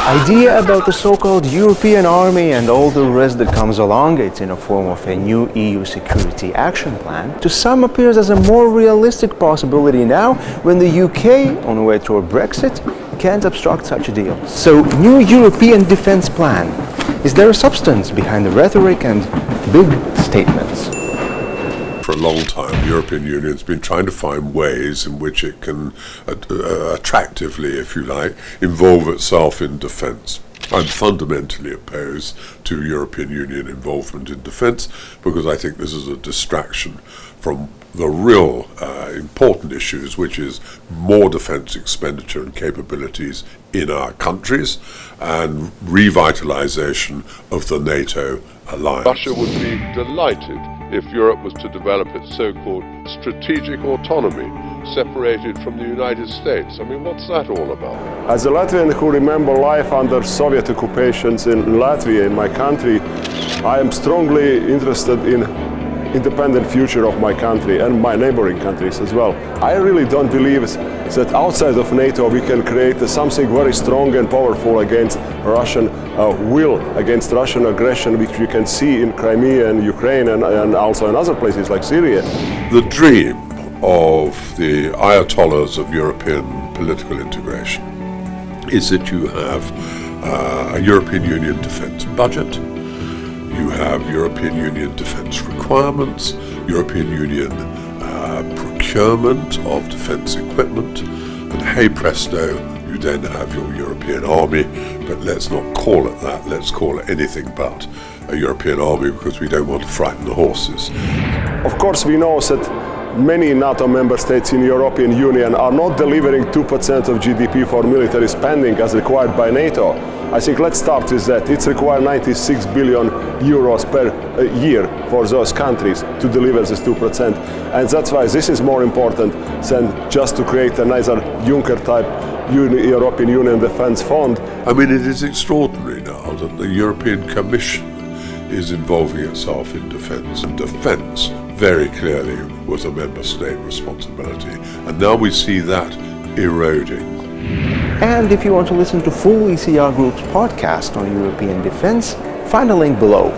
idea about the so-called European Army and all the rest that comes along, it's in a form of a new EU security action plan, to some appears as a more realistic possibility now when the UK, on the way toward Brexit, can't obstruct such a deal. So, new European defense plan. Is there a substance behind the rhetoric and big statements? For a long time, the European Union has been trying to find ways in which it can attractively, if you like, involve itself in defence. I'm fundamentally opposed to European Union involvement in defence because I think this is a distraction from the real important issues, which is more defence expenditure and capabilities in our countries and revitalisation of the NATO alliance. Russia would be delighted if Europe was to develop its so-called strategic autonomy, separated from the United States. I mean, what's that all about? As a Latvian who remember life under Soviet occupations in Latvia, in my country, I am strongly interested in independent future of my country and my neighboring countries as well. I really don't believe that outside of NATO we can create something very strong and powerful against Russian will, against Russian aggression, which we can see in Crimea and Ukraine and also in other places like Syria. The dream of the Ayatollahs of European political integration is that you have a European Union defence budget, you have European Union defence requirements, European Union procurement of defence equipment, and hey presto, you then have your European Army, but let's not call it that, let's call it anything but a European Army because we don't want to frighten the horses. Of course we know that many NATO member states in the European Union are not delivering 2% of GDP for military spending as required by NATO. I think let's start with that. It's required 96 billion euros per year for those countries to deliver this 2%. And that's why this is more important than just to create another Juncker-type European Union Defence Fund. I mean, it is extraordinary now that the European Commission is involving itself in defence. And defence, very clearly, was a member state responsibility. And now we see that eroding. And if you want to listen to full ECR Group's podcast on European defense, find a link below.